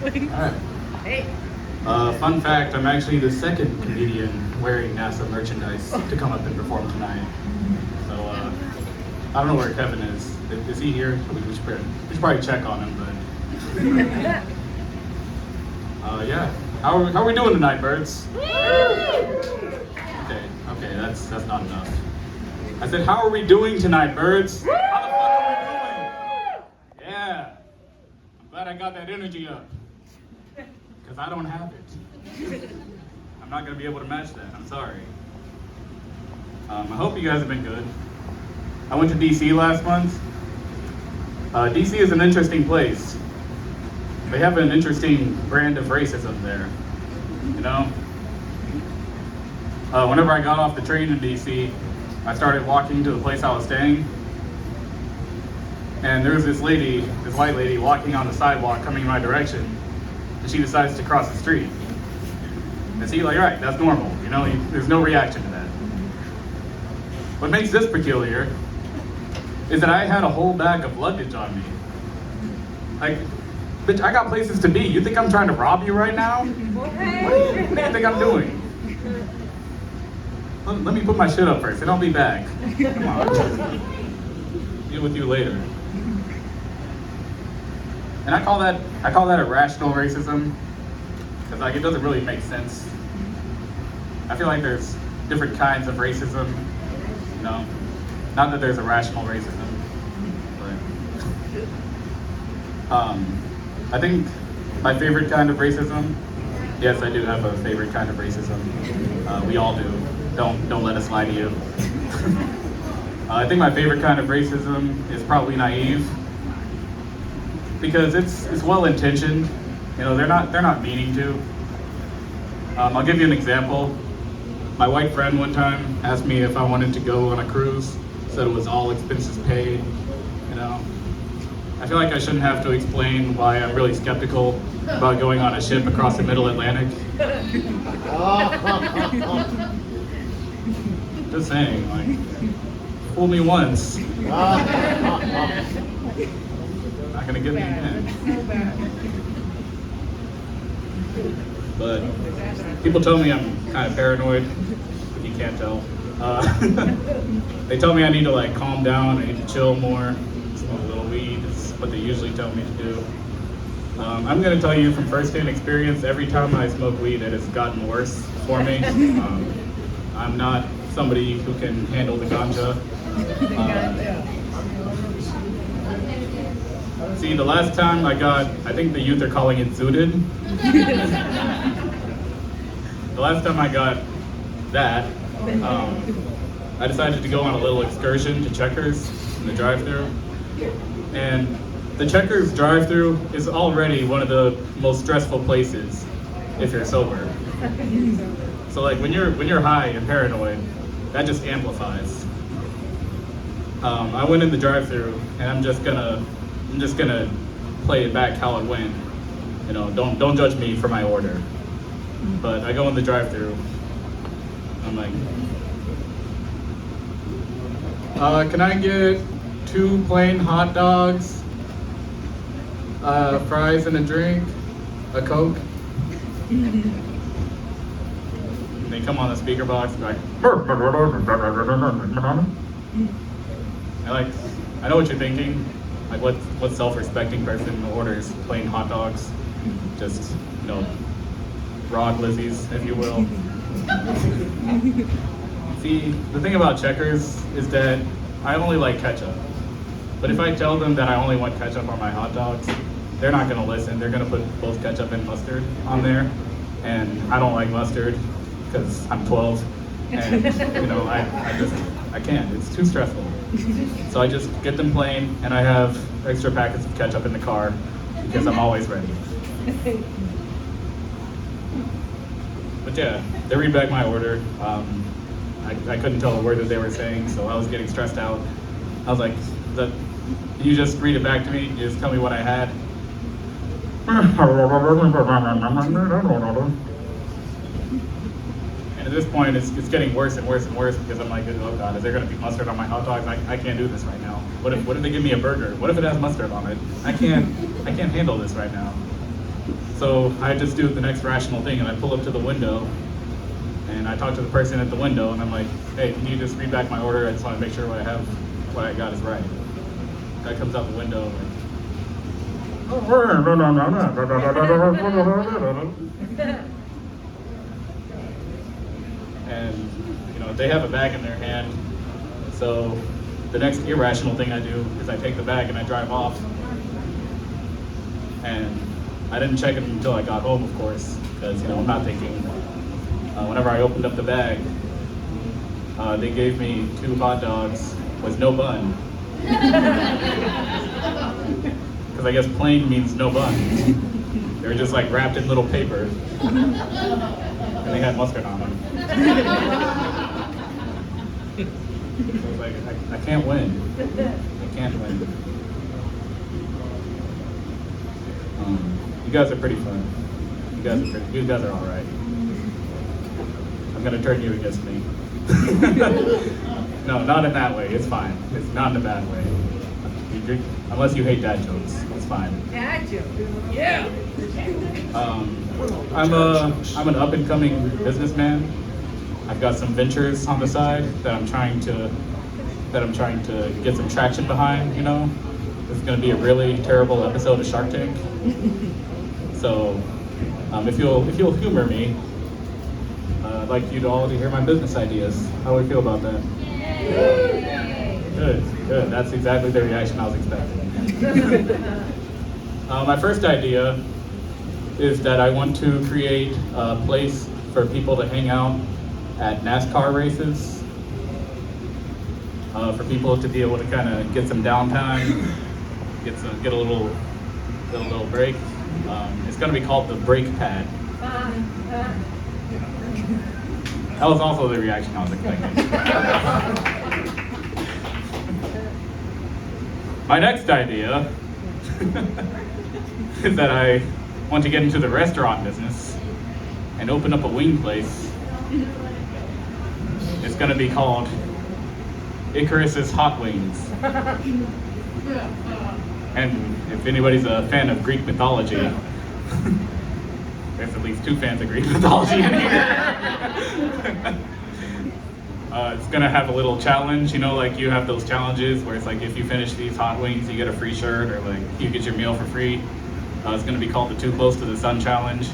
Alright. Hey. Fun fact, I'm actually the second comedian wearing NASA merchandise to come up and perform tonight. So, I don't know where Kevin is. Is he here? We should probably check on him, but... yeah. How are we doing tonight, birds? Okay, that's not enough. I said, how are we doing tonight, birds? How the fuck are we doing? Yeah. I'm glad I got that energy up. Because I don't have it. I'm not going to be able to match that. I'm sorry. I hope you guys have been good. I went to DC last month. DC is an interesting place. They have an interesting brand of racism there. You know? Whenever I got off the train in DC, I started walking to the place I was staying. And there was this lady, this white lady, walking on the sidewalk coming in my direction. And she decides to cross the street. And see, like, right, that's normal, you know, there's no reaction to that. What makes this peculiar is that I had a whole bag of luggage on me. Like, bitch, I got places to be. You think I'm trying to rob you right now? What do you think I'm doing? Let me put my shit up first, and I'll be back. Come on. Deal with you later. And I call that irrational racism, because like it doesn't really make sense. I feel like there's different kinds of racism, you know. Not that there's irrational racism, but I think my favorite kind of racism. Yes, I do have a favorite kind of racism. We all do. Don't let us lie to you. I think my favorite kind of racism is probably naive. Because it's well-intentioned, you know. They're not meaning to. I'll give you an example. My white friend one time asked me if I wanted to go on a cruise. Said it was all expenses paid. You know, I feel like I shouldn't have to explain why I'm really skeptical about going on a ship across the Middle Atlantic. Just saying, like, fool me once. Not gonna get me again. But people tell me I'm kind of paranoid, if you can't tell. They tell me I need to like calm down, I need to chill more, smoke a little weed, is what they usually tell me to do. I'm gonna tell you from first-hand experience, every time I smoke weed it has gotten worse for me. I'm not somebody who can handle the ganja. See, the last time I think the youth are calling it zooted. The last time I got that, I decided to go on a little excursion to Checkers in the drive-thru. And the Checkers drive-thru is already one of the most stressful places if you're sober. So like when you're high and paranoid, that just amplifies. I went in the drive-thru and I'm just gonna play it back how it went. You know, don't judge me for my order. But I go in the drive-thru. I'm like, can I get 2 plain hot dogs, fries and a drink, a Coke? And they come on the speaker box like, I know what you're thinking. Like what self-respecting person orders plain hot dogs? Just, you know, raw glizzies, if you will. See, the thing about Checkers is that I only like ketchup. But if I tell them that I only want ketchup on my hot dogs, they're not gonna listen. They're gonna put both ketchup and mustard on there. And I don't like mustard because I'm 12. And, you know, I can't. It's too stressful. So I just get them plain, and I have extra packets of ketchup in the car because I'm always ready. But yeah, they read back my order. I couldn't tell a word that they were saying, so I was getting stressed out. I was like, you just read it back to me? You just tell me what I had? And at this point, it's getting worse and worse and worse because I'm like, oh God, is there gonna be mustard on my hot dogs? I can't do this right now. What if they give me a burger? What if it has mustard on it? I can't handle this right now. So I just do the next rational thing, and I pull up to the window, and I talk to the person at the window, and I'm like, hey, can you just read back my order? I just want to make sure what I got is right. Guy comes out the window, and they have a bag in their hand. So the next irrational thing I do is I take the bag and I drive off. And I didn't check it until I got home, of course, because I'm not thinking. Whenever I opened up the bag, they gave me 2 hot dogs with no bun. Because I guess plain means no bun. They were just like wrapped in little paper, and they had mustard on them. So I was like, I can't win. I can't win. You guys are pretty fun. You guys are all right. I'm gonna turn you against me. No, not in that way. It's fine. It's not in a bad way. Unless you hate dad jokes, it's fine. Dad jokes. Yeah. I'm an up and coming businessman. I've got some ventures on the side that I'm trying to get some traction behind. This is going to be a really terrible episode of Shark Tank. So, if you'll humor me, I'd like you all to hear my business ideas. How do we feel about that? Good. That's exactly the reaction I was expecting. My first idea is that I want to create a place for people to hang out at NASCAR races. For people to be able to kind of get some downtime, get a little break. It's going to be called the brake pad. That was also the reaction I was expecting. My next idea is that I want to get into the restaurant business and open up a wing place. It's going to be called Icarus's Hot Wings. And if anybody's a fan of Greek mythology, there's at least 2 fans of Greek mythology in here. It's gonna have a little challenge, like you have those challenges where it's like if you finish these hot wings, you get a free shirt, or like you get your meal for free. It's gonna be called the Too Close to the Sun Challenge.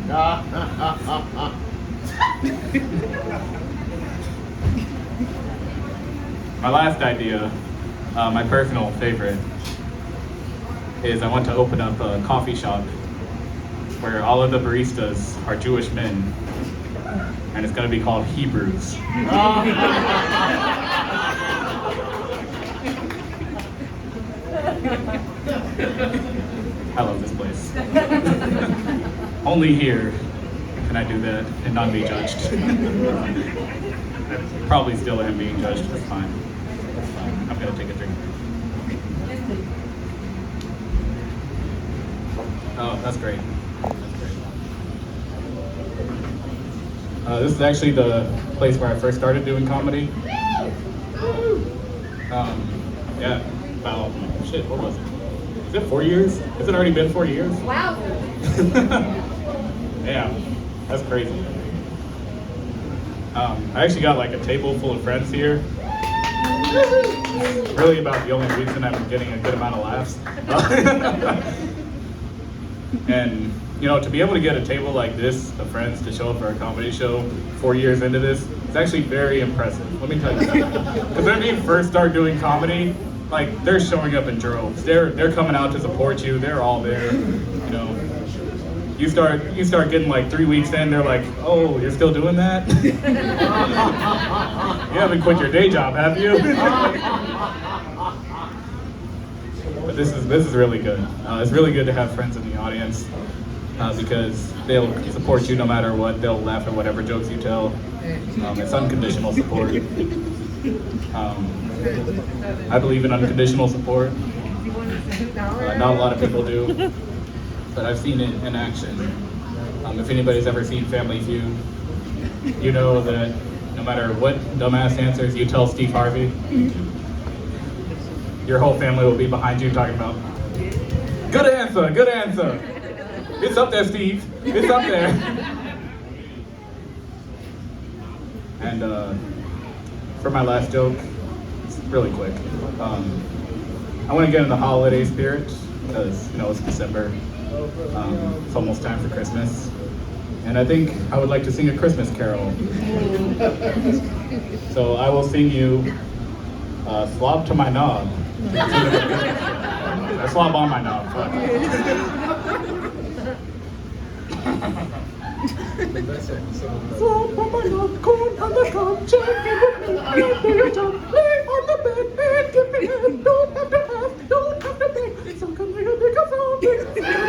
My last idea, my personal favorite, is I want to open up a coffee shop where all of the baristas are Jewish men, and it's going to be called Hebrews. I love this place. Only here can I do that and not be judged. I probably still am being judged. That's fine. That's fine. I'm going to take a drink. Oh, that's great. This is actually the place where I first started doing comedy. Yeah, about, what was it? Is it 4 years? Has it already been 4 years? Wow. Yeah, that's crazy. I actually got like a table full of friends here. Really about the only reason I'm getting a good amount of laughs. And to be able to get a table like this of friends to show up for a comedy show 4 years into this, it's actually very impressive. Let me tell you something. Because when you first start doing comedy, like they're showing up in droves. They're coming out to support you. They're all there. You start getting like 3 weeks in, they're like, oh, you're still doing that? You haven't quit your day job, have you? But this is really good. It's really good to have friends in the audience because they'll support you no matter what. They'll laugh at whatever jokes you tell. It's unconditional support. I believe in unconditional support. Not a lot of people do, but I've seen it in action. If anybody's ever seen Family Feud, you know that no matter what dumbass answers you tell Steve Harvey, your whole family will be behind you talking about, good answer, good answer. It's up there, Steve. It's up there. And for my last joke, it's really quick. I want to get in the holiday spirit because it's December. It's almost time for Christmas, and I think I would like to sing a Christmas carol. So I will sing you "Slob to My Knob." I slob on my knob. Fuck. Slob on my knob, corn on the cob, chicken with me, do your job, lay on the bed and give me head. Don't have to ask, don't have to beg, so come here, make a sound.